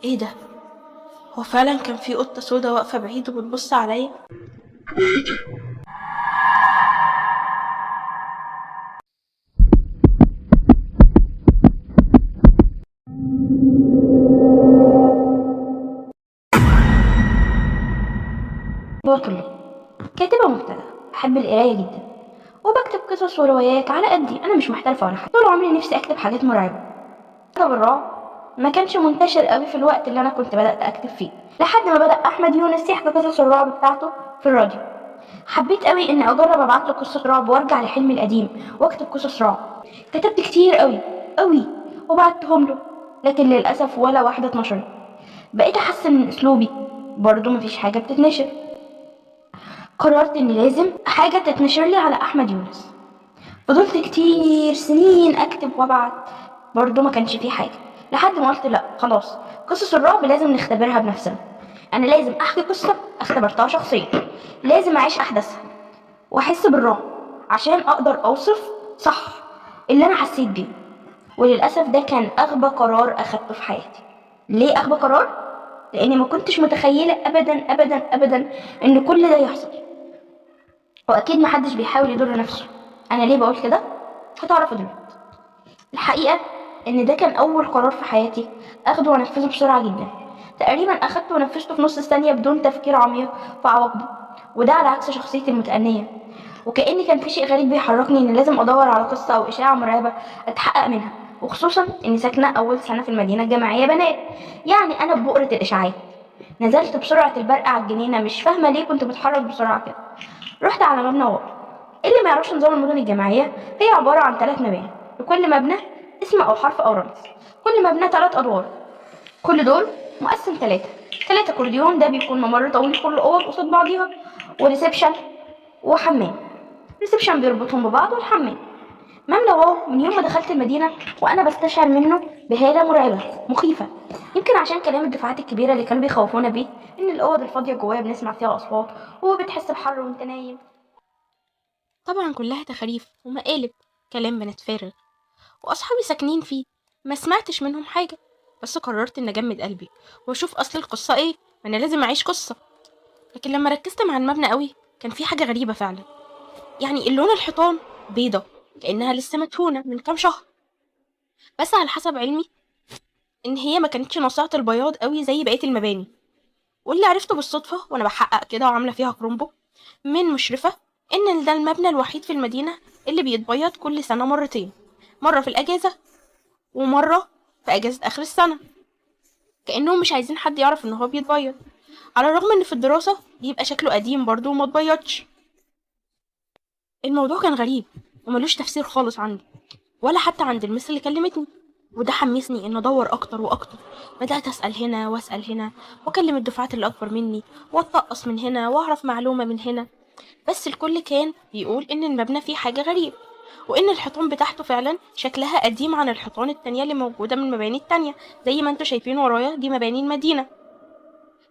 ايه ده؟ هو فعلا كان في قطة سودا واقفة بعيد وبتبص عليا؟ باطل. كاتبة مبتدأ. بحب القراية جدا وبكتب قصص وروايات على قدي. أنا مش محترفة ولا حاجة. طول عمري نفسي أكتب حاجات مرعبة. كتاب الرعب ما كانش منتشر قوي في الوقت اللي أنا كنت بدأت أكتب فيه، لحد ما بدأ أحمد يونس يحكي قصص الرعب بتاعته في الراديو. حبيت قوي إني أجرب أبعت له قصة رعب وأرجع لحلمي القديم وأكتب قصص رعب. كتبت كتير قوي قوي وبعتهم له، لكن للأسف ولا واحدة اتنشرت. بقيت أحسن من أسلوبي، برضه مفيش حاجة بتتنشر. قررت إن لازم حاجة تتنشر لي على أحمد يونس. فضلت كتير سنين أكتب وأبعت، برضه ما كانش فيه حاجة، لحد ما قلت لأ خلاص، قصص الرعب لازم نختبرها بنفسنا. أنا لازم أحكي قصة اختبرتها شخصيا، لازم أعيش أحداثها وأحس بالرعب عشان أقدر أوصف صح اللي أنا حسيت بيه. وللأسف ده كان أغبى قرار أخدته في حياتي. ليه أغبى قرار؟ لأني ما كنتش متخيلة أبدا أبدا أبدا إن كل ده يحصل، واكيد محدش بيحاول يضر نفسه. انا ليه بقول كده؟ هتعرفوا دلوقتي. الحقيقه ان ده كان اول قرار في حياتي اخده وانفذه بسرعه جدا. تقريبا اخدته ونفذته في نص ثانيه بدون تفكير عميق في عواقبه، وده على عكس شخصيتي المتأنية. وكأن كان في شيء غريب بيحركني إني لازم أدور على قصة أو إشاعة مرعبة أتحقق منها، وخصوصا إني ساكنة أول سنة في المدينة الجامعية بنات، يعني أنا ببؤرة الإشاعات. نزلت بسرعة البرق على الجنينة، مش فاهمة ليه كنت بتحرك بسرعة كده. رحت على مبنى واطي. اللي ما يعرفش نظام المدن الجامعية، هي عبارة عن 3 مباني، لكل مبنى اسم أو حرف أو رمز. كل مبنى 3 أدوار، كل دور مقسم 3 كورديون. ده بيكون ممر طويل كل أوض قصاد بعضيها، وريسبشن وحمام. ريسبشن بيربطهم ببعض، والحمام مملى واو. من يوم ما دخلت المدينة وأنا بستشعر منه بهالة مرعبة مخيفة، يمكن عشان كلام الدفعات الكبيرة اللي كانوا بيخوفونا بيه إن الأوض الفاضية جوايا بنسمع فيها أصوات وبتحس بحر وأنت نايم. طبعا كلها تخاريف ومقالب، كلام بنات فارغ، واصحابي ساكنين فيه ما سمعتش منهم حاجة. بس قررت ان اجمد قلبي واشوف اصل القصة ايه، ما انا لازم اعيش قصة. لكن لما ركزت مع المبنى قوي كان في حاجة غريبة فعلا. يعني اللون الحيطان بيضة، كأنها لسه مدهونة من كام شهر. بس على حسب علمي ان هي ما كانتش ناصعة البياض قوي زي بقية المباني. واللي عرفته بالصدفة وانا بحقق كده وعاملة فيها كرومبو من مشرفة، ان ده المبنى الوحيد في المدينة اللي بيتبيض كل سنة مرتين، مرة في الأجازة ومرة في أجازة آخر السنة. كأنهم مش عايزين حد يعرف ان هو بيتبيض، على الرغم ان في الدراسة بيبقى شكله قديم برضه وما اتبيضش. الموضوع كان غريب وملوش تفسير خالص عندي، ولا حتى عند المس اللي كلمتني. وده حمسني ان ادور اكتر واكتر. بدات اسال هنا واسال هنا، واكلم الدفعات اللي اكبر مني، واتطقص من هنا واعرف معلومه من هنا. بس الكل كان بيقول ان المبنى فيه حاجه غريب، وان الحيطان بتاعته فعلا شكلها قديم عن الحيطان التانية اللي موجوده من المباني التانية. زي ما انتوا شايفين ورايا دي مباني المدينه،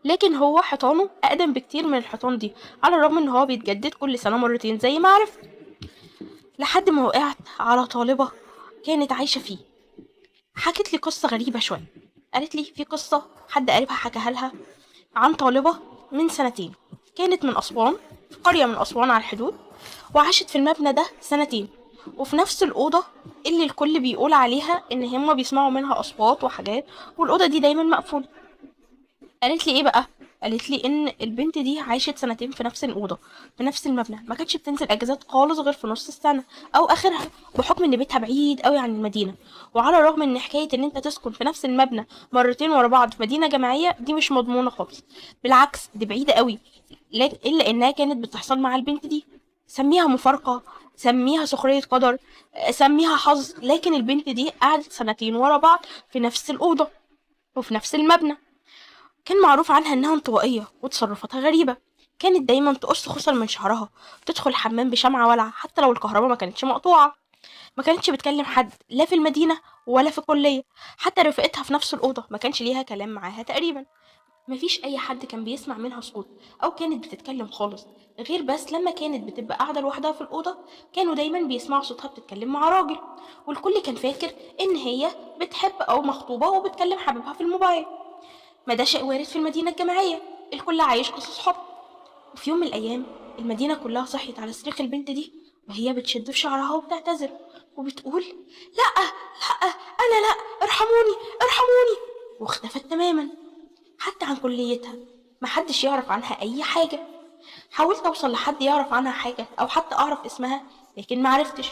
لكن هو حيطانه اقدم بكتير من الحيطان دي، على الرغم ان هو بيتجدد كل سنه مرتين زي ما عرفت. لحد ما وقعت على طالبه كانت عايشه فيه، حكت لي قصة غريبة شوية. قالت لي في قصة حد قريبها حكاها لها عن طالبة من سنتين، كانت من أسوان، في قرية من أسوان على الحدود، وعاشت في المبنى ده سنتين، وفي نفس الأوضة اللي الكل بيقول عليها إن هما بيسمعوا منها أصوات وحاجات، والأوضة دي دايما مقفولة. قالت لي إيه بقى؟ قالت لي إن البنت دي عاشت سنتين في نفس الأوضة، في نفس المبنى، ما كانتش بتنزل أجازات خالص غير في نص السنة أو آخرها، بحكم إن بيتها بعيد قوي عن المدينة. وعلى الرغم إن حكاية إن أنت تسكن في نفس المبنى مرتين ورا بعض في مدينة جامعية دي مش مضمونة خالص، بالعكس دي بعيدة قوي. إلا إنها كانت بتحصل مع البنت دي. سميها مفارقة، سميها سخرية قدر، سميها حظ، لكن البنت دي قعدت سنتين ورا بعض في نفس الأوضة وفي نفس المبنى. كان معروف عنها إنها انطوائية وتصرفاتها غريبة. كانت دايما تقص خصل من شعرها، وتدخل الحمام بشمعة والعة حتى لو الكهرباء ما كانتش مقطوعة. ما كانتش بتكلم حد لا في المدينة ولا في الكلية، حتى رفقتها في نفس الأوضة ما كانش ليها كلام معاها تقريبا. مفيش أي حد كان بيسمع منها صوت أو كانت بتتكلم خالص، غير بس لما كانت بتبقى قاعدة لوحدها في الأوضة كانوا دايما بيسمعوا صوتها بتتكلم مع راجل. والكل كان فاكر إن هي بتحب أو مخطوبة وبتكلم حبيبها في الموبايل. ما ده شيء وارد في المدينة الجامعية، الكل عايش قصص حب. وفي يوم من الأيام المدينة كلها صحيت على صريخ البنت دي وهي بتشد في شعرها وبتعتذر وبتقول: لأ، لأ، أنا لأ، ارحموني، ارحموني. واختفت تماما، حتى عن كليتها محدش يعرف عنها أي حاجة. حاولت أوصل لحد يعرف عنها حاجة أو حتى أعرف اسمها، لكن معرفتش.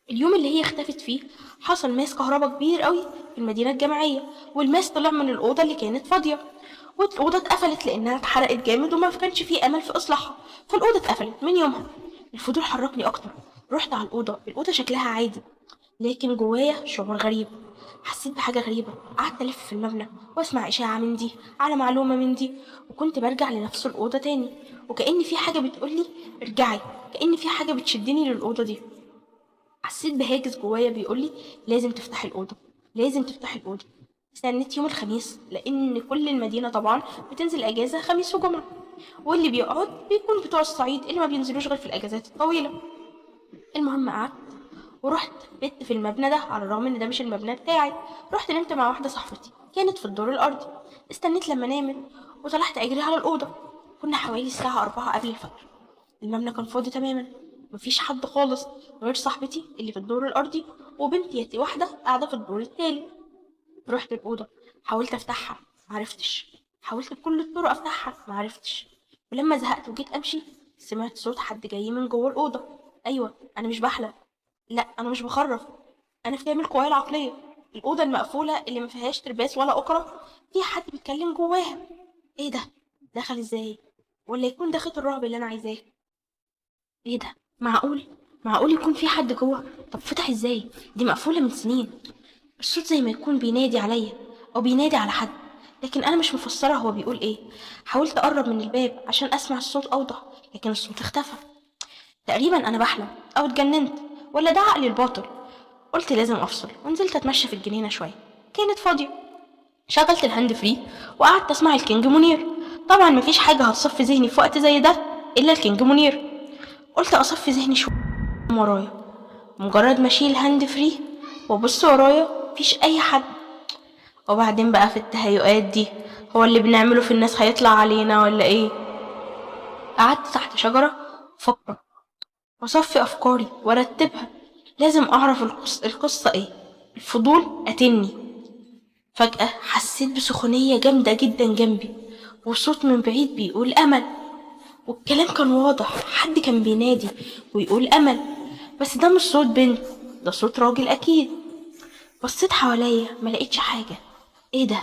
اليوم اللي هي اختفت فيه حصل ماس كهرباء كبير قوي في المدينة الجامعية، والماس طلع من الأوضة اللي كانت فاضية، والأوضة اتقفلت لأنها اتحرقت جامد وما كانش فيه أمل في إصلاحها، فالأوضة اتقفلت. من يومها الفضول حركني أكتر، رحت على الأوضة شكلها عادي، لكن جوايا شعور غريب. حسيت بحاجة غريبة، قعدت ألف في المبنى وأسمع إشاعة من دي على معلومة من دي، وكنت برجع لنفس الأوضة تاني، وكأن في حاجة بتقولي ارجعي، كأن في حاجة بتشدني للأوضة دي. حسيت بهاجس جوايا بيقولي لازم تفتحي الأوضة، لازم تفتحي الأوضة. استنيت يوم الخميس لأن كل المدينة طبعا بتنزل أجازة خميس وجمعة، واللي بيقعد بيكون بتوع الصعيد اللي ما بينزلوش غير في الأجازات الطويلة. المهم قعدت ورحت بت في المبنى ده على الرغم ان ده مش المبنى بتاعي. رحت نمت مع واحدة صاحبتي كانت في الدور الأرضي، استنيت لما نامت وطلعت أجري على الأوضة. كنا حوالي الساعة 4 قبل الفجر، المبنى كان فاضي تماما، مفيش حد خالص غير صاحبتي اللي في الدور الأرضي وبنت واحدة قاعدة في الدور التالي. رحت الأوضة حاولت أفتحها معرفتش، حاولت بكل الطرق أفتحها معرفتش، ولما زهقت وجيت أمشي سمعت صوت حد جاي من جوه الأوضة. أيوة، أنا مش بحلم، لا أنا مش بخرف، أنا في كامل قواي العقلية. الأوضة المقفولة اللي مفيهاش ترباس ولا أقرة في حد بيتكلم جواها. إيه ده؟ دخل إزاي؟ ولا يكون ده خيط الرعب اللي أنا عايزاه؟ ايه ده؟ معقول يكون في حد جوه؟ طب فتح ازاي؟ دي مقفولة من سنين. الصوت زي ما يكون بينادي عليا او بينادي على حد، لكن انا مش مفسرة هو بيقول ايه. حاولت اقرب من الباب عشان اسمع الصوت اوضح، لكن الصوت اختفى. تقريبا انا بحلم او اتجننت، ولا ده عقلي الباطل. قلت لازم افصل ونزلت اتمشى في الجنينة شوية، كانت فاضية. شغلت الهاند فري وقعدت اسمع الكينج منير. طبعا مفيش حاجة هتصفي ذهني في وقت زي ده الا الكينج منير. قلت اصفي ذهني شوية ورايا، مجرد ما اشيل هاند فري وابص ورايا مفيش اي حد. وبعدين بقى في التهيؤات دي، هو اللي بنعمله في الناس هيطلع علينا ولا ايه؟ قعدت تحت شجرة افكر واصفي افكاري وارتبها، لازم اعرف القصة ايه. الفضول قتلني. فجأة حسيت بسخونية جامدة جدا جنبي، وصوت من بعيد بيقول امل، والكلام كان واضح، حد كان بينادي ويقول امل. بس ده مش صوت بنت، ده صوت راجل اكيد. بصيت حواليا ما لقيتش حاجة. ايه ده؟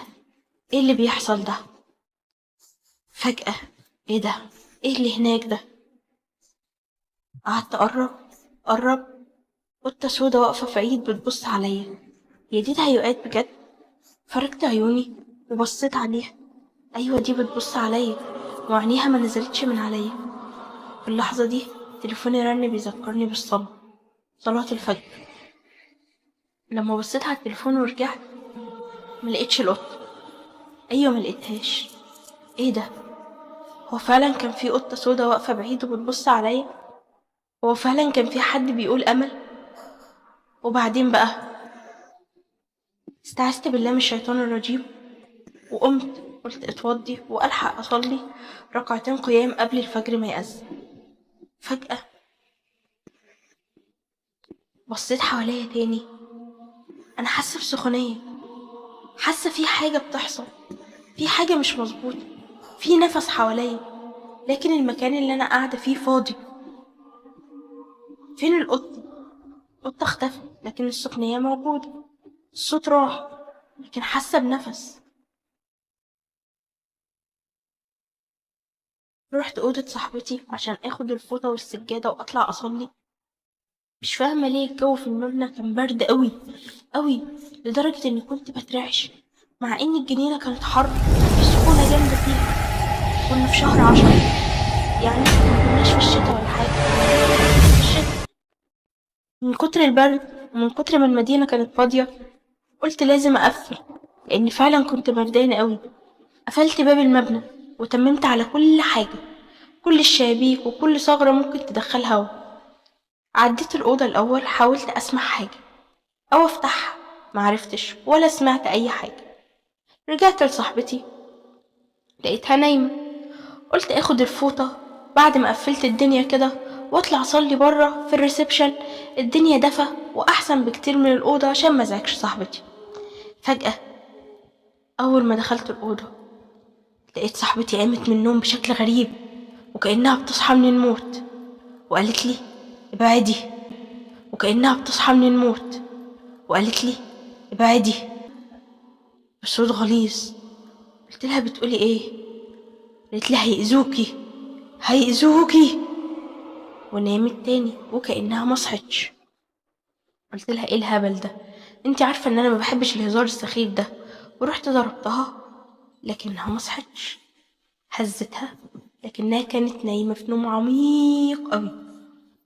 ايه اللي بيحصل ده؟ فجأة، ايه ده؟ ايه اللي هناك ده؟ قعدت اقرب، قطة سودا واقفة في عيد بتبص عليا. هي دي تهيؤات بجد؟ فرجت عيوني وبصيت عليها، ايوه دي بتبص عليا وعينيها ما نزلتش من عليا. في اللحظة دي تليفوني رن بيذكرني بالصلاة، صلاة الفجر. لما بصيت على التليفون ورجعت ما لقيتش القطة، ايوه ما لقيتهاش. ايه ده؟ هو فعلا كان في قطة سودا واقفة بعيد وبتبص عليا؟ هو فعلا كان في حد بيقول أمل؟ وبعدين بقى استعذت بالله من الشيطان الرجيم وقمت قلت اتوضي وألحق أصلي ركعتين قيام قبل الفجر ما يأذن. فجأة بصيت حواليا تاني، أنا حاسة بسخونية، حاسة في حاجة بتحصل، في حاجة مش مظبوطة، في نفس حواليا، لكن المكان اللي أنا قاعدة فيه فاضي. فين القطة؟ القطة اختفت لكن السخونية موجودة، الصوت راح لكن حاسة بنفس. رحت أوضة صاحبتي عشان اخد الفوطة والسجادة واطلع اصلي. مش فاهمة ليه الجو في المبنى كان برد قوي قوي، لدرجة اني كنت بترعش، مع ان الجنينة كانت حر، السخونة جامدة فيها. كنا في شهر 10، يعني مكناش في الشتا ولا حاجة، في الشتا. من كتر البرد ومن كتر ما المدينة كانت فاضية قلت لازم اقفل، لاني فعلا كنت بردانة قوي. قفلت باب المبنى وتممت على كل حاجة، كل الشبابيك وكل ثغرة ممكن تدخل هوا. عديت الأوضة الأول حاولت أسمع حاجة أو أفتحها، معرفتش ولا سمعت أي حاجة. رجعت لصاحبتي لقيتها نايمة. قلت اخد الفوطة بعد ما قفلت الدنيا كده واطلع اصلي بره في الريسبشن. الدنيا دفى واحسن بكتير من الاوضة عشان ما ازعجش صاحبتي. فجأة اول ما دخلت الاوضة لقيت صاحبتي قامت من النوم بشكل غريب وكأنها بتصحى من الموت، وقالت لي ابعدي، وكأنها بتصحى من الموت وقالت لي ابعدي بصوت غليظ. قلت لها بتقولي ايه؟ قالت لي هيأذوكي هيأذوكي، ونامت تاني وكأنها ما صحتش. قلت لها ايه الهبل ده؟ انتي عارفه ان انا ما بحبش الهزار السخيف ده، ورحت ضربتها لكنها ما صحتش. هزتها لكنها كانت نايمه في نوم عميق قوي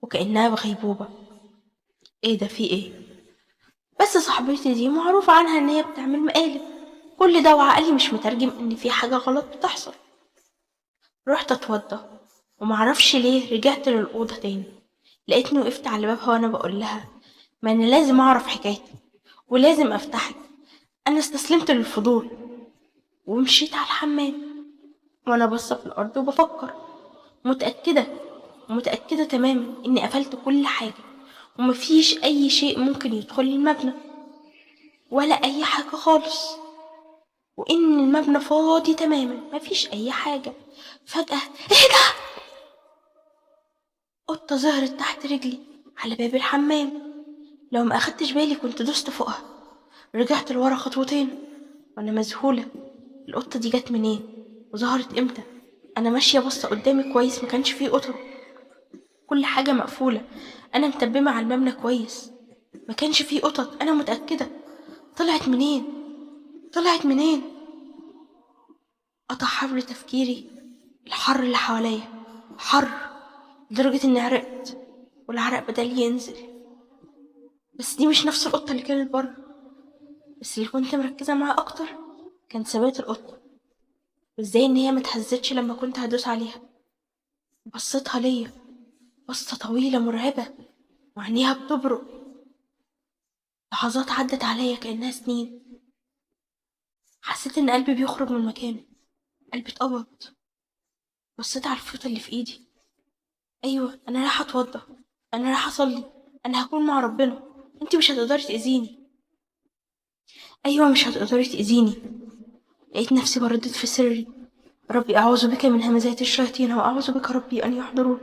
وكأنها في غيبوبه. ايه ده؟ في ايه؟ بس صاحبتي دي معروف عنها ان هي بتعمل مقالب، كل ده وعقلي مش مترجم ان في حاجه غلط بتحصل. رحت اتوضى ومعرفش ليه رجعت للأوضة تاني. لقيتني وقفت على بابها وانا بقول لها ما انا لازم اعرف حكايتك ولازم افتحك. انا استسلمت للفضول ومشيت على الحمام وانا باصه في الارض وبفكر، متأكدة متأكدة تماما اني قفلت كل حاجة ومفيش اي شيء ممكن يدخل المبنى ولا اي حاجة خالص، وان المبنى فاضي تماما مفيش اي حاجة. فجأة ايه ده؟ قطة ظهرت تحت رجلي على باب الحمام. لو ما اخدتش بالي كنت دوست فوقها. رجعت لورا خطوتين وانا مذهولة، القطة دي جت منين وظهرت امتى؟ انا ماشية بصة قدامي كويس، ما كانش فيه قطة، كل حاجة مقفولة، انا متبمة على المبنى كويس، ما كانش فيه قطط، انا متأكدة. طلعت منين؟ طلعت منين؟ قطع حبل تفكيري الحر اللي حواليا، حر لدرجة اني عرقت والعرق بدأ ينزل. بس دي مش نفس القطة اللي كانت بره، بس اللي كنت مركزة معاه اكتر كان ثبات القطة، وازاي ان هي متهزتش لما كنت هدوس عليها. بصتها ليا بصة طويلة مرعبة وعينيها بتبرق. لحظات عدت عليا كأنها سنين. حسيت ان قلبي بيخرج من مكانه، قلبي اتقبض. بصيت على الفوطة اللي في ايدي. ايوه انا رايحة اتوضى، انا رايحة اصلي، انا هكون مع ربنا، انتي مش هتقدري تأذيني. ايوه مش هتقدري تأذيني. لقيت نفسي بردد في سري ربي أعوذ بك من همزات الشياطين وأعوذ بك ربي أن يحضرون،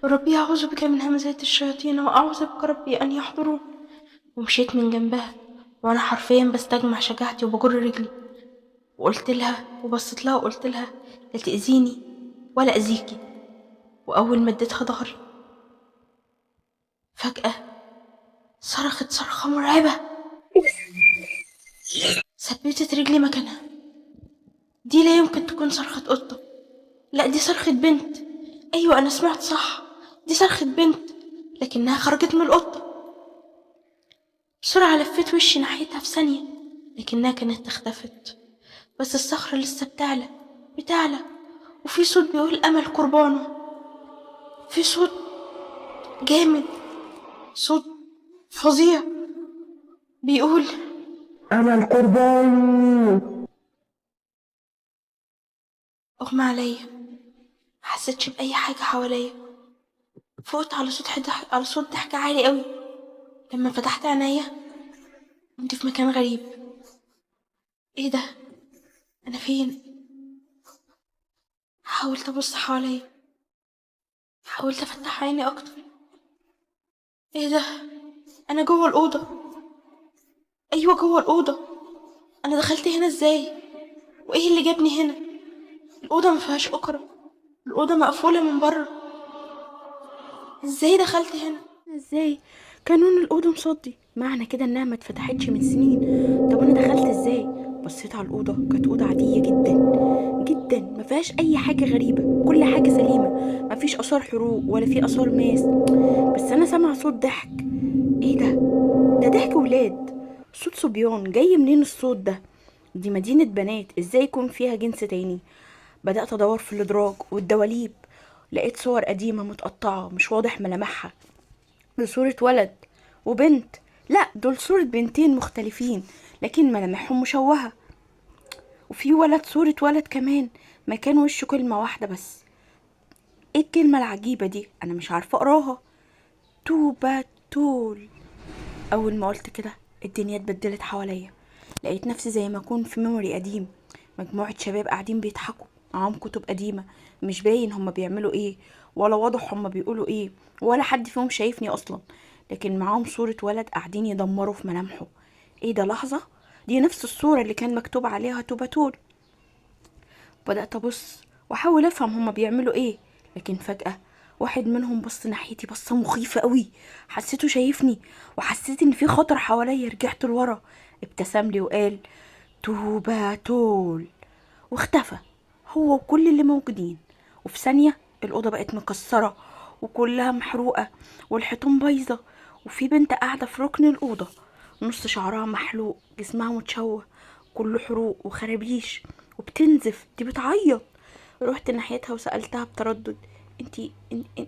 ربي أعوذ بك من همزات الشياطين وأعوذ بك ربي أن يحضرون. ومشيت من جنبها وأنا حرفيا بستجمع شجاعتي وبجر رجلي، وقلت لها وبصيت لها وقلت لها لا تأذيني ولا أذيكي. وأول ما اديتها ظهري فجأة صرخت صرخة مرعبة، ثبتت رجلي مكانها. دي لا يمكن تكون صرخة قطة، لا دي صرخة بنت. أيوة أنا سمعت صح، دي صرخة بنت لكنها خرجت من القطة. بسرعة لفيت وشي ناحيتها في ثانية لكنها كانت اختفت. بس الصخرة لسه بتعلى بتعلى، وفي صوت بيقول أمل قربانه، في صوت جامد، صوت فظيع بيقول أنا القربان. أغمى عليا، محسيتش بأي حاجة حواليا. فقت على صوت ضحك عالي قوي. لما فتحت عينيا كنت في مكان غريب. ايه ده؟ انا فين؟ حاولت ابص حواليا، حاولت افتح عيني اكتر. ايه ده؟ انا جوه الاوضه. ايوه جوه الاوضه. انا دخلت هنا ازاي؟ وايه اللي جابني هنا؟ الاوضه ما فيهاش اكره، الاوضه مقفوله من بره. ازاي دخلت هنا؟ ازاي كانون الاوضه مصدي؟ معنى كده انها ما اتفتحتش من سنين. طب انا دخلت ازاي؟ بصيت على الاوضه، كانت اوضه عاديه جدا جدا، ما فيهاش اي حاجه غريبه، كل حاجه سليمه، ما فيش اثار حروق ولا في اثار ماس. بس انا سامعه صوت ضحك. ايه ده؟ ده ضحك ولاد، صوت صبيان. جاي منين الصوت ده؟ دي مدينه بنات، ازاي يكون فيها جنس تاني؟ بدأت أدور في الأدراج والدواليب، لقيت صور قديمة متقطعة مش واضح ملامحها. دي صورة ولد وبنت، لا دول صورة بنتين مختلفين لكن ملامحهم مشوهة. وفي ولد صورة ولد كمان مكان وشه كلمة واحدة بس. ايه الكلمة العجيبة دي؟ انا مش عارفة اقراها. توباتول. اول ما قلت كده الدنيا اتبدلت حواليا، لقيت نفسي زي ما اكون في ميموري قديم، مجموعة شباب قاعدين بيضحكوا معاهم كتب قديمة، مش باين هما بيعملوا ايه ولا واضح هما بيقولوا ايه، ولا حد فيهم شايفني اصلا، لكن معاهم صورة ولد قاعدين يدمروا في ملامحه. ايه ده؟ لحظة، دي نفس الصورة اللي كان مكتوب عليها توباتول. بدأت ابص واحاول افهم هما بيعملوا ايه، لكن فجأة واحد منهم بص ناحيتي بصة مخيفة قوي، حسيته شايفني وحسيت ان في خطر حواليا. رجعت لورا، ابتسم لي وقال توباتول، واختفى هو وكل اللي موجودين. وفي ثانية الأوضة بقت مكسرة وكلها محروقة والحيطان بايظة، وفي بنت قاعدة في ركن الأوضة، نص شعرها محلوق، جسمها متشوه، كله حروق وخرابيش وبتنزف، دي بتعيط. رحت ناحيتها وسألتها بتردد،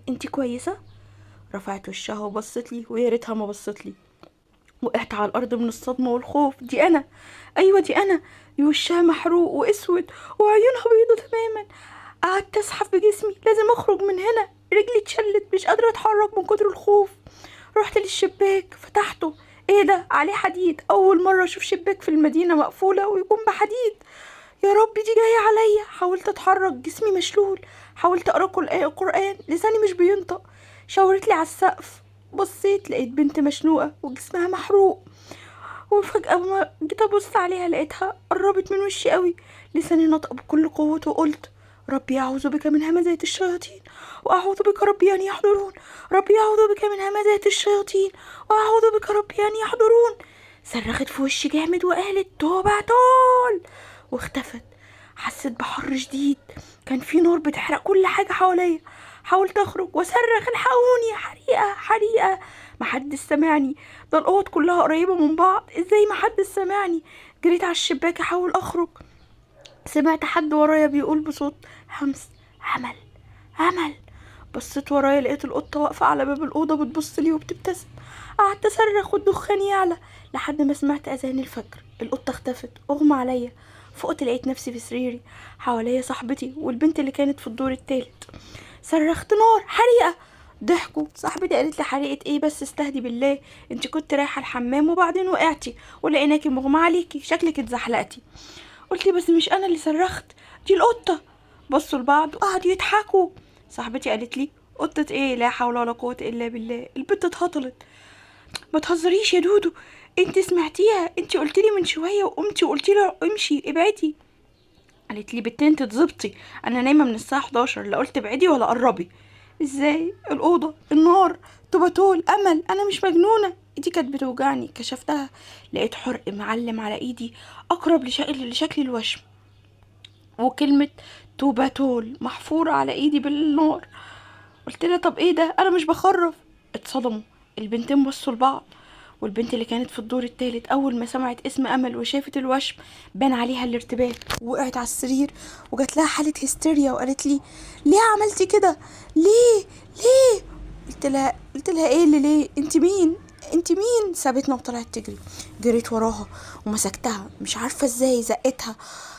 انتي كويسة؟ رفعت وشها وبصت لي، ويا ريتها ما بصت لي. وقعت على الارض من الصدمه والخوف. دي انا، ايوه دي انا، دي وشها محروق واسود وعيونها بيضة تماما. قعدت اسحب بجسمي، لازم اخرج من هنا، رجلي اتشلت، مش قادره اتحرك من كتر الخوف. رحت للشباك فتحته، ايه ده؟ عليه حديد، اول مره اشوف شباك في المدينه مقفوله ويكون بحديد. يا ربي دي جايه عليا. حاولت اتحرك، جسمي مشلول، حاولت اقرا القران، لساني مش بينطق. شاورت لي على السقف، بصيت لقيت بنت مشنوقه وجسمها محروق، وفجأة ما جيت أبص عليها لقيتها قربت من وشي قوي. لساني نطق بكل قوته وقلت ربي أعوذ بك من همزات الشياطين وأعوذ بك ربي أن يحضرون، ربي أعوذ بك من همزات الشياطين وأعوذ بك ربي أن يحضرون. صرخت في وشي جامد وقالت توباتول، واختفت. حسيت بحر شديد، كان في نار بتحرق كل حاجة حواليا. حاولت اخرج واصرخ الحقوني، حريقة حريقة، محدش سمعني، ده الاوض كلها قريبة من بعض، ازاي محدش سمعني؟ جريت على الشباك احاول اخرج، سمعت حد ورايا بيقول بصوت همس امل امل. بصيت ورايا لقيت القطة واقفة على باب الأوضة بتبص لي وبتبتسم. قعدت أصرخ والدخان يعلى لحد ما سمعت أذان الفجر. القطة اختفت، أغمى عليا، فقت لقيت نفسي في سريري، حواليا صاحبتي والبنت اللي كانت في الدور التالت. صرخت نار، حريقة. ضحكوا. صاحبتي قالت لي حريقة ايه بس؟ استهدي بالله، انت كنت رايحة الحمام وبعدين وقعتي ولقيناكي مغمى عليكي، شكلك اتزحلقتي. قلت بس مش انا اللي صرخت، دي القطة. بصوا لبعض وقعدوا يضحكوا. صاحبتي قالت لي قطة ايه؟ لا حول ولا قوة الا بالله، البت اتهطلت. ما تهزريش يا دودو، انت سمعتيها، انت قلت لي من شوية وقمتي وقلت لي امشي ابعدي. قالت لي بنتين تتظبطي، انا نايمة من الساعة 11، لا قلت ابعدي ولا قربي. ازاي؟ الأوضة، النار، توباتول، امل، انا مش مجنونة. ايدي كانت بتوجعني، كشفتها لقيت حرق معلم على ايدي اقرب لشكل الوشم، وكلمة توباتول محفورة على ايدي بالنار. قلت لها طب ايه ده؟ انا مش بخرف. اتصدموا البنتين، بصوا لبعض، والبنت اللي كانت في الدور التالت اول ما سمعت اسم امل وشافت الوشم بان عليها الارتباك، وقعت على السرير وجات لها حالة هستيريا وقالت لي ليه عملتي كده؟ ليه؟ ليه؟ قلت لها ايه اللي ليه؟ انت مين؟ انت مين؟ سابتنا وطلعت تجري. جريت وراها ومسكتها، مش عارفة ازاي زقتها،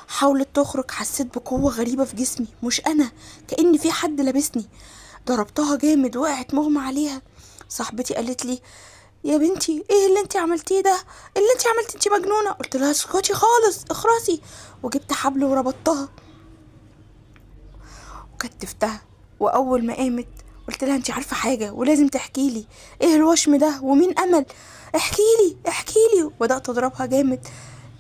حاولت تخرج، حسيت بقوة غريبة في جسمي، مش انا، كأن في حد لابسني. ضربتها جامد، وقعت مغمى عليها. صاحبتي قالت لي يا بنتي ايه اللي انت عملتيه ده؟ اللي انت عملتي؟ انت مجنونه. قلت لها اسكتي خالص، اخرسي. وجبت حبل وربطتها وكتفتها. واول ما قامت قلت لها انت عارفه حاجه ولازم تحكي لي، ايه الوشم ده ومين امل؟ احكي لي احكي لي. وبدات اضربها جامد.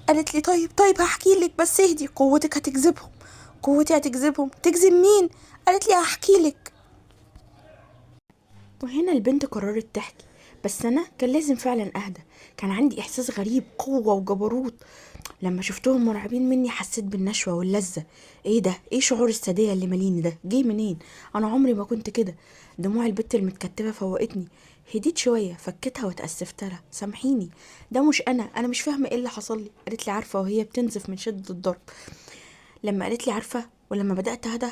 قالت لي طيب هحكي لك، بس اهدي، قوتك هتجذبهم. قوتي هتجذبهم؟ تجذب مين؟ قالت لي هحكي لك. وهنا البنت قررت تحكي، بس انا كان لازم فعلا اهدى. كان عندي احساس غريب، قوة وجبروت. لما شفتهم مرعبين مني حسيت بالنشوة واللذة. ايه ده؟ ايه شعور السادية اللي ماليني ده؟ جه منين؟ انا عمري ما كنت كده. دموع البت المتكتفة فوقتني. هديت شوية، فكتها وتأسفت لها، سامحيني، ده مش انا مش فاهمة ايه اللي حصل لي. قالت لي عارفة وهي بتنزف من شدة الضرب. لما قالت لي عارفة ولما بدأت اهدى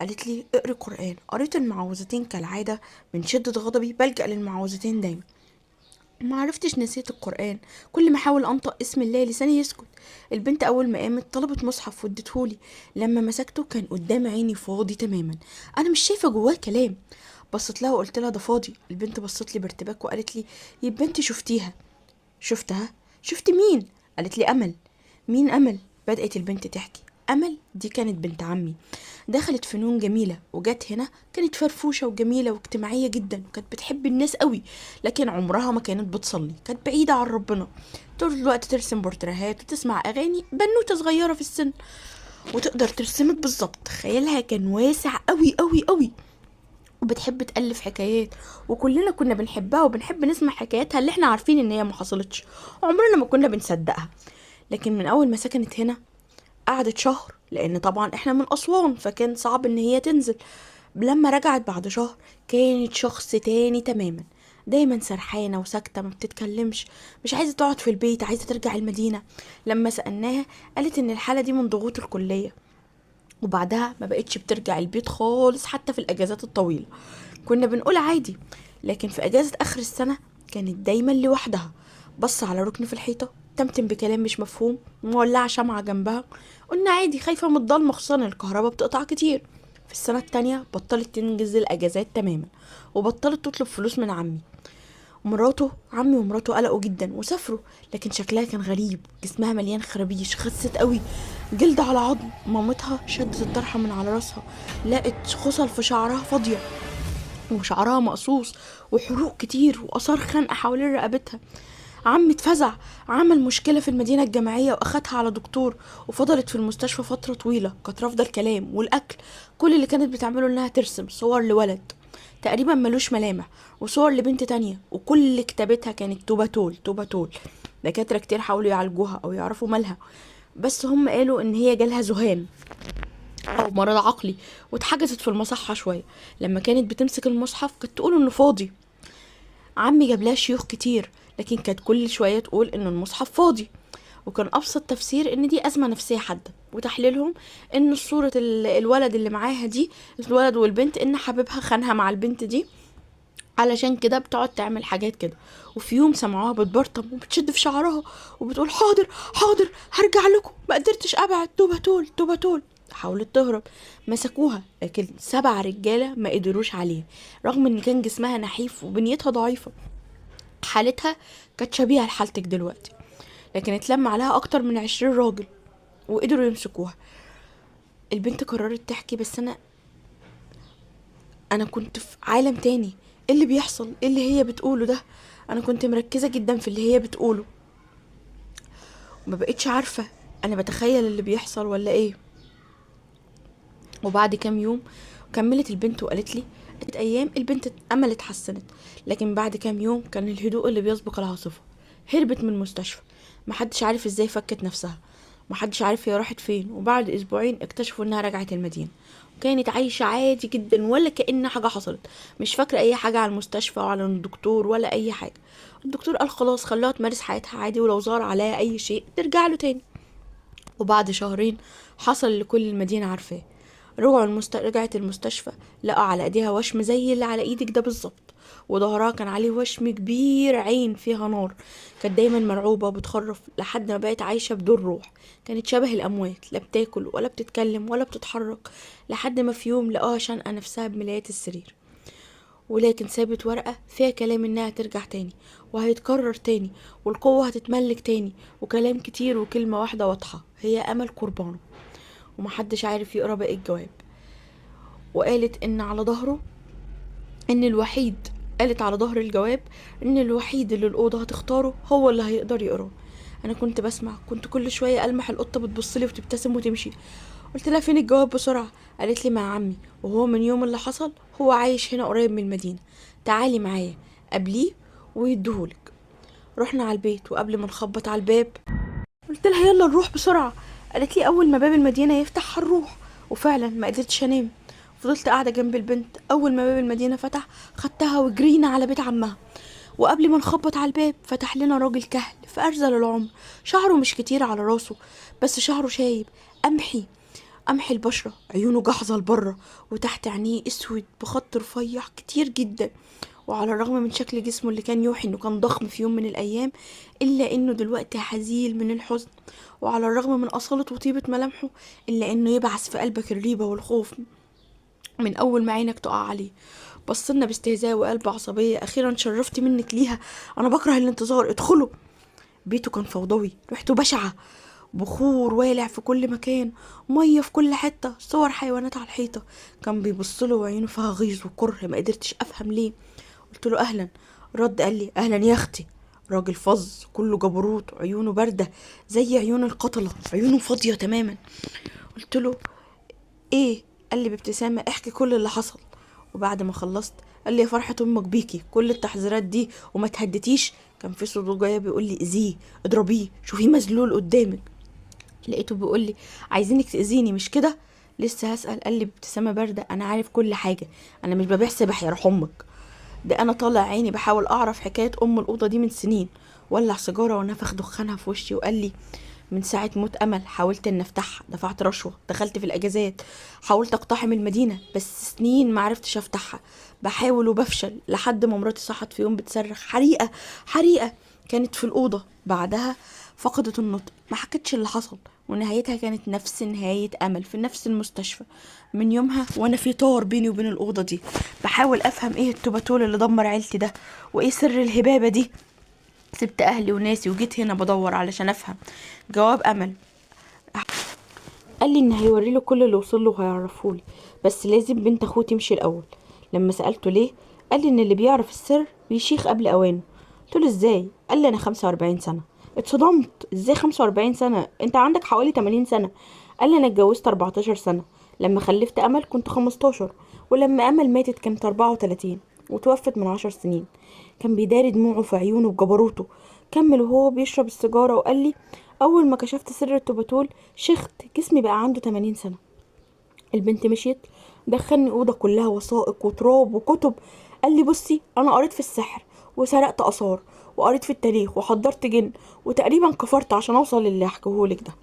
قالت لي اقري قرآن. قريت المعوذتين كالعادة، من شدة غضبي بلجأ للمعوذتين دايما. ما عرفتش، نسيت القرآن. كل ما احاول انطق اسم الله لساني يسكت. البنت اول ما قامت طلبت مصحف واديتهولي. لما مسكته كان قدام عيني فاضي تماما، انا مش شايفه جواه كلام. بصيت لها وقلت لها ده فاضي. البنت بصت لي بارتباك وقالت لي يبقى انت شفتيها. شفتها؟ شفت مين؟ قالت لي امل. مين امل؟ بدأت البنت تحكي. امل دي كانت بنت عمي، دخلت فنون جميلة وجت هنا. كانت فرفوشة وجميلة واجتماعية جدا وكانت بتحب الناس قوي، لكن عمرها ما كانت بتصلي، كانت بعيدة عن ربنا. طول الوقت ترسم بورتريهات وتسمع أغاني. بنوتة صغيرة في السن وتقدر ترسمك بالظبط. خيالها كان واسع قوي قوي قوي، وبتحب تألف حكايات، وكلنا كنا بنحبها وبنحب نسمع حكاياتها اللي احنا عارفين ان هي ما حصلتش. عمرنا ما كنا بنصدقها. لكن من اول ما سكنت هنا قعدت شهر، لان طبعا احنا من اسوان فكان صعب ان هي تنزل. لما رجعت بعد شهر كانت شخص تاني تماما. دايما سرحانة وساكتة ما بتتكلمش، مش عايزة تقعد في البيت، عايزة ترجع المدينة. لما سألناها قالت ان الحالة دي من ضغوط الكلية، وبعدها ما بقتش بترجع البيت خالص حتى في الاجازات الطويلة. كنا بنقول عادي، لكن في اجازة اخر السنة كانت دايما لوحدها، بص على ركن في الحيطة، تمتم بكلام مش مفهوم، مولعة شمعة جنبها. قلنا عادي، خايفة من الضلمة خصوصا الكهرباء بتقطع كتير. في السنة التانية بطلت تنجز الأجازات تماما، وبطلت تطلب فلوس من عمي عمي ومراته قلقوا جدا وسافروا. لكن شكلها كان غريب، جسمها مليان خرابيش، خست قوي، جلد على عظم. مامتها شدت الطرحة من على راسها، لقت خصل في شعرها فاضية، وشعرها مقصوص، وحروق كتير، وآثار خنقة حوالين رقبتها. عمي اتفزع، عمل مشكلة في المدينة الجامعية وأخدها على دكتور، وفضلت في المستشفى فترة طويلة. كانت رافضة الكلام والأكل. كل اللي كانت بتعمله إنها ترسم صور لولد تقريبا ملوش ملامح، وصور لبنت تانية، وكل كتابتها كانت توباتول توباتول. دكاترة كتير حاولوا يعالجوها أو يعرفوا مالها، بس هم قالوا إن هي جالها ذهان أو مرض عقلي، واتحجزت في المصحة شوية. لما كانت بتمسك المصحف كانت تقول إنه فاضي. عمي جاب لها شيوخ كتير، لكن كانت كل شوية تقول إن المصحف فاضي. وكان أبسط تفسير إن دي أزمة نفسية حادة، وتحليلهم إن صورة الولد اللي معاها دي، الولد والبنت، إن حبيبها خانها مع البنت دي، علشان كده بتقعد تعمل حاجات كده. وفي يوم سمعوها بتبرطم وبتشد في شعرها وبتقول حاضر حاضر هرجع لكم، ما قدرتش ابعد، توباتول توباتول. حاولت تهرب، مسكوها، لكن 7 رجاله ما قدروش عليها، رغم ان كان جسمها نحيف وبنيتها ضعيفه. حالتها كانت شبيهه لحالتك دلوقتي، لكن اتلم عليها اكتر من 20 راجل وقدروا يمسكوها. البنت قررت تحكي، بس انا كنت في عالم تاني. ايه اللي بيحصل؟ ايه اللي هي بتقوله ده؟ انا كنت مركزة جدا في اللي هي بتقوله، وما بقتش عارفة انا بتخيل اللي بيحصل ولا ايه. وبعد كام يوم كملت البنت وقالت لي ايام البنت امل اتحسنت، لكن بعد كام يوم كان الهدوء اللي بيسبق العاصفة. هربت من المستشفى، محدش عارف ازاي فكت نفسها، محدش عارف هي راحت فين. وبعد اسبوعين اكتشفوا انها رجعت المدينة، كانت عايشة عادي جدا ولا كأن حاجة حصلت. مش فاكرة اي حاجة على المستشفى وعلى الدكتور ولا اي حاجة. الدكتور قال خلاص خلاها تمارس حياتها عادي، ولو ظهر عليها اي شيء ترجع له تاني. وبعد شهرين حصل اللي كل المدينة عارفاه. رجعت المستشفى، لقوا على ايديها وشم زي اللي على ايدك ده بالظبط، وظهرها كان عليه وشم كبير، عين فيها نار. كانت دايما مرعوبة وبتخرف لحد ما بقت عايشة بدون روح. كانت شبه الأموات، لا بتاكل ولا بتتكلم ولا بتتحرك، لحد ما في يوم لقاها شنقة نفسها بملايات السرير، ولكن سابت ورقة فيها كلام انها ترجع تاني وهيتكرر تاني، والقوة هتتملك تاني، وكلام كتير وكلمة واحدة واضحة، هي أمل قربانه. ومحدش عارف يقرا باقي الجواب. وقالت ان على ظهره ان الوحيد قالت على ظهر الجواب ان الوحيد اللي الأوضة هتختاره هو اللي هيقدر يقراه. انا كنت بسمع، كنت كل شوية ألمح القطة بتبصلي وتبتسم وتمشي. قلت لها فين الجواب بسرعة؟ قالت لي مع عمي، وهو من يوم اللي حصل هو عايش هنا قريب من المدينة، تعالي معايا قبليه ويديهولك. رحنا على البيت، وقبل ما نخبط على الباب قلت لها يلا نروح بسرعة. قالت لي اول ما باب المدينة يفتح هنروح. وفعلا ما قدرتش انام، فضلت قاعدة جنب البنت. اول ما باب المدينة فتح خدتها وجرينا على بيت عمها. وقبل ما نخبط على الباب فتح لنا راجل كهل في ارذل العمر، شعره مش كتير على راسه بس شعره شايب، قمحي البشرة، عيونه جحظة لبره، وتحت عينيه اسود بخط رفيع كتير جدا، وعلى الرغم من شكل جسمه اللي كان يوحي انه كان ضخم في يوم من الايام، الا انه دلوقتي هزيل من الحزن. وعلى الرغم من اصالة وطيبة ملامحه، الا انه يبعث في قلبك الريبة والخوف من اول ما عينك تقع عليه. بصلنا باستهزاء وقلب عصبية: اخيرا شرفت منك ليها، انا بكره الانتظار، ادخلوا. بيته كان فوضوي، ريحته بشعة، بخور والع في كل مكان، ميه في كل حته، صور حيوانات على الحيطه. كان بيبصله وعينه فيها غيظ وكره، ما قدرتش افهم ليه. قلت له: اهلا. رد قال لي: اهلا يا اختي. راجل فظ كله جبروت، عيونه بارده زي عيون القتله، عيونه فاضيه تماما. قلت له: ايه؟ قال لي بابتسامه: احكي كل اللي حصل. وبعد ما خلصت قال لي: يا فرحه امك بيكي، كل التحذيرات دي وما تهدتيش؟ كان في صوته جايه بيقول لي: اذيه، اضربيه، شوفيه مذلول قدامك. لقيته بيقول لي: عايزينك تاذيني مش كده؟ لسه هسأل قال لي بابتسامه بارده: انا عارف كل حاجه، انا مش ببيع سبح يا روح امك. ده انا طالع عيني بحاول اعرف حكايه ام الاوضه دي من سنين. ولع سيجاره ونفخ دخانها في وشي وقال لي: من ساعه موت امل حاولت ان افتحها، دفعت رشوه، دخلت في الاجازات، حاولت اقتحم المدينه، بس سنين ما عرفتش افتحها، بحاول وبفشل لحد ما مراتي صحت في يوم بتصرخ: حريقه حريقه. كانت في الاوضه. بعدها فقدت النطق، ما حكتش اللي حصل، ونهايتها كانت نفس نهاية أمل في نفس المستشفى. من يومها وأنا في طار بيني وبين الأوضة دي، بحاول أفهم إيه التوباتول اللي دمر عيلتي ده، وإيه سر الهبابة دي. سبت أهلي وناسي وجيت هنا بدور علشان أفهم. جواب أمل قال لي إن هيوريله كل اللي وصله وهيعرفهولي، بس لازم بنت أخوه تمشي الأول. لما سألته ليه، قال لي إن اللي بيعرف السر بيشيخ قبل أوانه. قلت له: إزاي؟ قال لي: أنا 45 سنة. اتصدمت: ازاي 45 سنة؟ انت عندك حوالي 80 سنة. قال لي: انا اتجوزت 14 سنة، لما خلفت امل كنت 15، ولما امل ماتت كانت 34 وتوفت من 10 سنين. كان بيداري دموعه في عيونه بجبروته. كمل وهو بيشرب السيجارة وقال لي: اول ما كشفت سر التوباتول شخت، جسمي بقى عنده 80 سنة. البنت مشيت، دخلني اوضه كلها وثائق وتراب وكتب. قال لي: بصي، انا قريت في السحر وسرقت اثار وقريت في التاريخ وحضرت جن وتقريبا كفرت عشان اوصل للي هحكيهولك ده.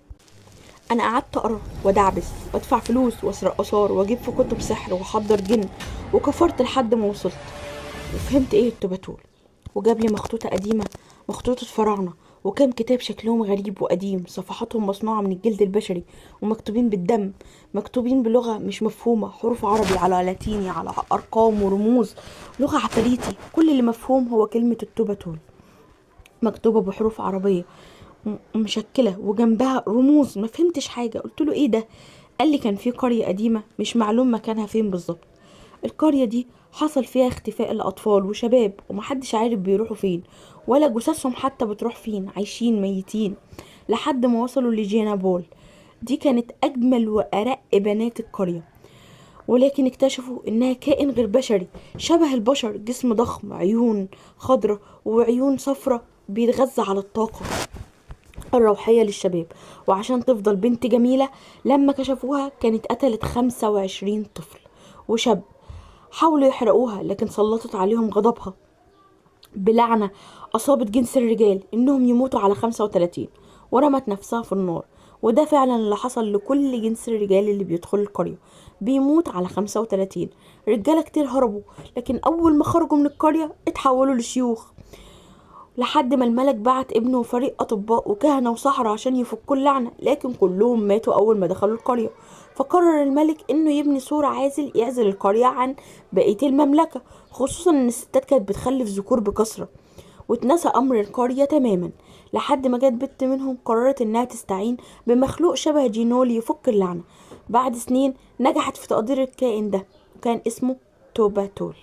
انا قعدت اقرا ودعبس وادفع فلوس واسرق اثار واجيب في كتب سحر واحضر جن وكفرت لحد ما وصلت وفهمت ايه التوباتول. وجاب لي مخطوطه قديمه، مخطوطه فراعنه، وكام كتاب شكلهم غريب وقديم، صفحاتهم مصنوعه من الجلد البشري ومكتوبين بالدم، مكتوبين بلغه مش مفهومه، حروف عربي على لاتيني على ارقام ورموز، لغه عفاريتي. كل اللي مفهوم هو كلمه التوباتول مكتوبه بحروف عربيه مشكله وجنبها رموز. ما فهمتش حاجه. قلت له: ايه ده؟ قال لي: كان في قريه قديمه مش معلوم مكانها فين بالظبط. القريه دي حصل فيها اختفاء الاطفال وشباب، ومحدش عارف بيروحوا فين ولا جثثهم حتى بتروح فين، عايشين ميتين، لحد ما وصلوا لجينا بول. دي كانت اجمل وارق بنات القريه، ولكن اكتشفوا انها كائن غير بشري، شبه البشر، جسم ضخم، عيون خضرة وعيون صفرة، بيتغذى على الطاقة الروحية للشباب. وعشان تفضل بنت جميلة، لما كشفوها كانت قتلت 25 طفل وشاب. حاولوا يحرقوها لكن سلطت عليهم غضبها بلعنة أصابت جنس الرجال إنهم يموتوا على 35، ورمت نفسها في النار. وده فعلا اللي حصل لكل جنس الرجال اللي بيدخل القرية، بيموت على 35. رجالة كتير هربوا، لكن أول ما خرجوا من القرية اتحولوا لشيوخ، لحد ما الملك بعت ابنه وفريق أطباء وكهنة وسحرة عشان يفكوا اللعنة، لكن كلهم ماتوا أول ما دخلوا القرية. فقرر الملك إنه يبني سور عازل يعزل القرية عن بقية المملكة، خصوصا إن الستات كانت بتخلف ذكور بكثرة. واتنسى أمر القرية تماما، لحد ما جت بنت منهم قررت إنها تستعين بمخلوق شبه جينول يفك اللعنة. بعد سنين نجحت في تقدير الكائن ده، وكان اسمه توباتول.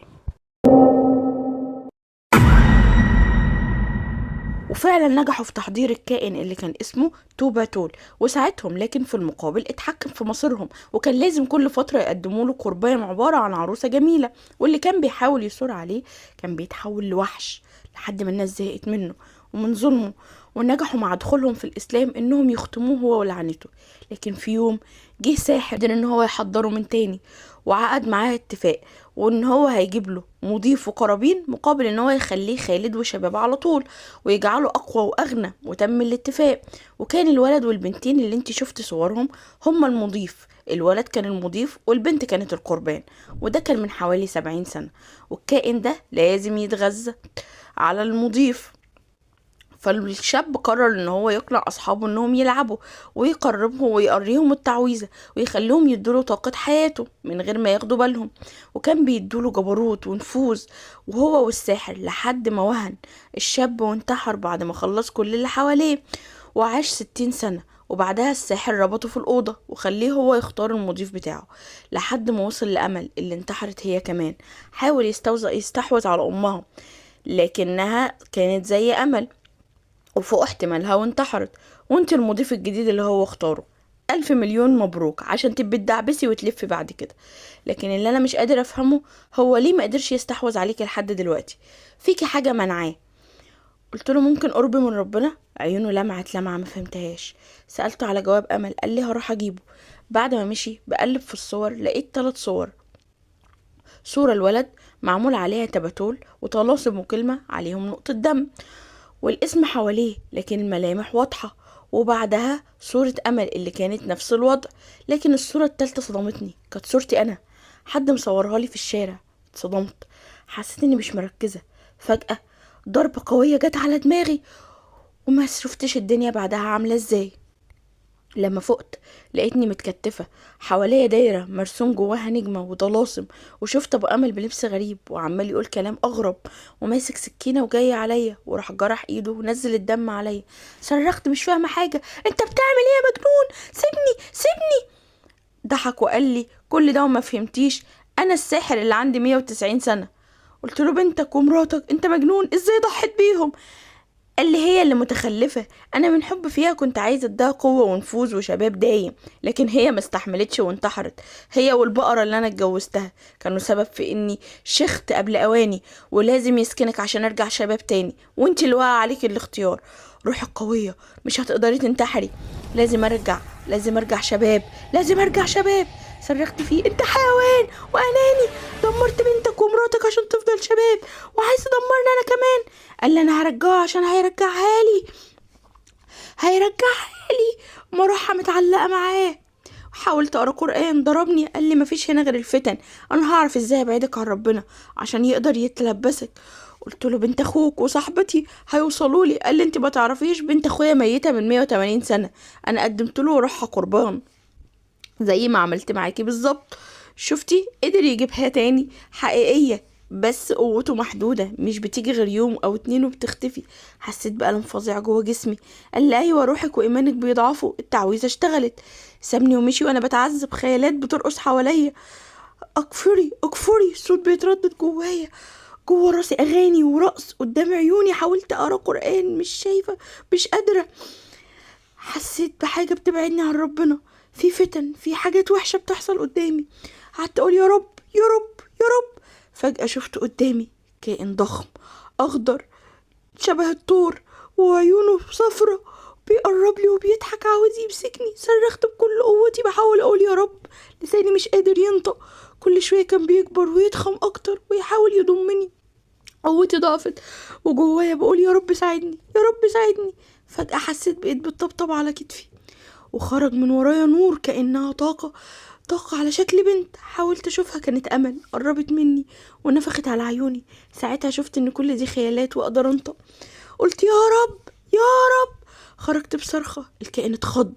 وفعلا نجحوا في تحضير الكائن اللي كان اسمه توباتول وساعدهم، لكن في المقابل اتحكم في مصيرهم، وكان لازم كل فترة يقدموا له قربان عبارة عن عروسة جميلة، واللي كان بيحاول يثور عليه كان بيتحول لوحش، لحد ما الناس زهقت منه ومن ظلمه، ونجحوا مع دخولهم في الإسلام إنهم يختموه هو ولعنته. لكن في يوم جه ساحر قدر إن هو يحضره من تاني، وعقد معاه اتفاق، وان هو هيجيب له مضيف وقرابين مقابل ان هو يخليه خالد وشباب على طول ويجعله اقوى واغنى. وتم الاتفاق، وكان الولد والبنتين اللي انت شفت صورهم هما المضيف. الولد كان المضيف والبنت كانت القربان، وده كان من حوالي 70 سنة. والكائن ده لازم يتغذى على المضيف. فالشاب قرر ان هو يقنع اصحابه انهم يلعبوا ويقربهم ويقريهم التعويذه ويخليهم يدوله طاقه حياته من غير ما ياخدوا بالهم. وكان بيدوله جبروت ونفوذ وهو والساحر، لحد ما وهن الشاب وانتحر بعد ما خلص كل اللي حواليه وعاش 60 سنه. وبعدها الساحر ربطه في الأوضة وخليه هو يختار المضيف بتاعه لحد ما وصل لأمل اللي انتحرت هي كمان. حاول يستحوذ على أمها لكنها كانت زي أمل وفوق احتمالها وانتحرت، وانت المضيف الجديد اللي هو اختاره. 1000 مليون مبروك عشان تبقي تدعبسي وتلفي بعد كده. لكن اللي انا مش قادر افهمه هو ليه ما قدرش يستحوذ عليكي لحد دلوقتي؟ فيكي حاجة منعاه. قلت له ممكن قرب من ربنا. عيونه لمعت لمعة ما فهمتهاش. سألته على جواب امل، قال لي هروح اجيبه. بعد ما مشي بقلب في الصور لقيت 3 صور. صورة الولد معمول عليها تباتول وطلاسم وكلمة عليهم نقطة دم والاسم حواليه لكن الملامح واضحة. وبعدها صورة أمل اللي كانت نفس الوضع، لكن الصورة التالتة صدمتني. كانت صورتي أنا، حد مصورها لي في الشارع. اتصدمت، حسيت اني مش مركزة. فجأة ضربة قوية جت على دماغي وما شفتش الدنيا بعدها عاملة ازاي. لما فقت لقيتني متكتفة حواليا دايرة مرسوم جواها نجمة وطلاسم، وشفت ابو امل بلبس غريب وعمال يقول كلام اغرب وماسك سكينة وجاي عليا وراح جرح ايده ونزل الدم عليا. صرخت مش فاهمة حاجة، انت بتعمل ايه يا مجنون؟ سيبني سيبني. ضحك وقال لي كل ده وما فهمتيش؟ انا الساحر اللي عندي 190 سنة. قلت له بنتك ومراتك انت مجنون، ازاي ضحيت بيهم؟ قال لي هي اللي متخلفة، انا من حب فيها كنت عايزة ادها قوة ونفوذ وشباب دايم، لكن هي ما استحملتش وانتحرت. هي والبقرة اللي انا اتجوزتها كانوا سبب في اني شخت قبل اواني، ولازم يسكنك عشان ارجع شباب تاني، وانتي اللي واقع عليك الاختيار. روحك قوية، مش هتقدري تنتحري. لازم ارجع شباب، لازم ارجع شباب. صرخت فيه انت حيوان واناني، دمرت بنتك ومراتك عشان تفضل شباب وعايز تدمرني انا كمان. قال لي انا هرجعه عشان هيرجعها لي. مروحة متعلقة معاه. حاولت اقرا قرآن، ضربني. قال لي مفيش هنا غير الفتن، انا هعرف ازاي ابعدك عن ربنا عشان يقدر يتلبسك. قلت له بنت اخوك وصاحبتي هيوصلوا لي. قال لي انت ما تعرفيش بنت اخويا ميتة من 180 سنة، انا قدمت له روحها قربان زي ما عملت معاكي بالظبط. شفتي قدر يجيبها تاني حقيقية، بس قوته محدودة، مش بتيجي غير يوم او 2 وبتختفي. حسيت بألم فظيع جوه جسمي. قال لي ايوه روحك وايمانك بيضعفوا، التعويذة اشتغلت. سابني ومشي وانا بتعذب، خيالات بترقص حواليا. اكفري صوت بيتردد جوايا، جوه راسي اغاني ورقص قدام عيوني. حاولت اقرا قرآن، مش شايفة، مش قادرة. حسيت بحاجة بتبعدني عن ربنا، في فتن، في حاجات وحشة بتحصل قدامي. قعدت اقول يا رب يا رب يا رب. فجأة شفت قدامي كائن ضخم اخضر شبه الثور وعيونه صفرة، بيقرب لي وبيضحك عاوز يمسكني. صرخت بكل قوتي بحاول اقول يا رب، لساني مش قادر ينطق. كل شوية كان بيكبر ويضخم اكتر ويحاول يضمني. قوتي ضعفت وجوايا بقول يا رب ساعدني يا رب ساعدني. فجأة حسيت بإيد بتطبطب على كتفي وخرج من ورايا نور كأنها طاقة على شكل بنت. حاولت اشوفها، كانت امل. قربت مني ونفخت على عيوني. ساعتها شفت ان كل دي خيالات واقدر انطق. قلت يا رب يا رب. خرجت بصرخة. الكائن اتخض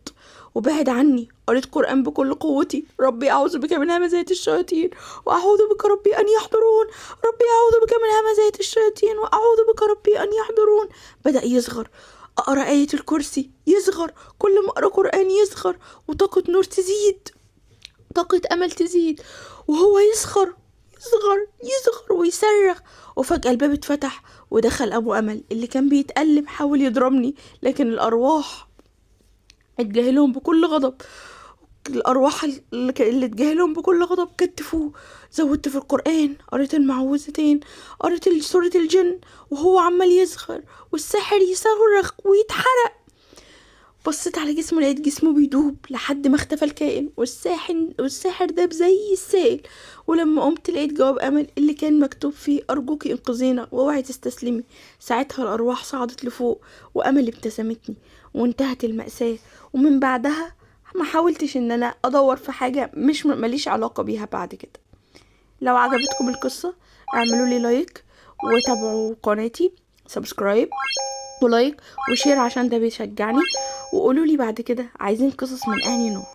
وبعد عني. قريت قرآن بكل قوتي. ربي اعوذ بك من همزات الشياطين واعوذ بك ربي ان يحضرون. ربي اعوذ بك من همزات الشياطين واعوذ بك ربي ان يحضرون. بدأ يصغر. اقرا آية الكرسي يصغر، كل ما اقرا قرآن يصغر، وطاقة نور تزيد، طاقة امل تزيد، وهو يصغر ويصرخ. وفجأة الباب اتفتح ودخل ابو امل اللي كان بيتقلب. حاول يضربني لكن الارواح اتجاهلهم بكل غضب. الارواح اللي اتجاهلهم بكل غضب كتفوه. زودت في القرآن، قريت المعوذتين، قريت سورة الجن، وهو عمال يصغر والساحر يصرخ ويتحرق. بصيت على جسمه لقيت جسمه بيدوب لحد ما اختفى الكائن، والساحر داب زي السائل. ولما قمت لقيت جواب امل اللي كان مكتوب فيه: ارجوكي انقذينا واوعي تستسلمي. ساعتها الارواح صعدت لفوق وامل ابتسمتني وانتهت المأساة. ومن بعدها ما حاولتش ان انا ادور في حاجة مش ماليش علاقة بيها بعد كده. لو عجبتكم القصة اعملوا لي لايك، وتابعوا قناتي، سبسكرايب ولايك وشير عشان ده بيشجعني. وقولوا لي بعد كده عايزين قصص من انهي نوع.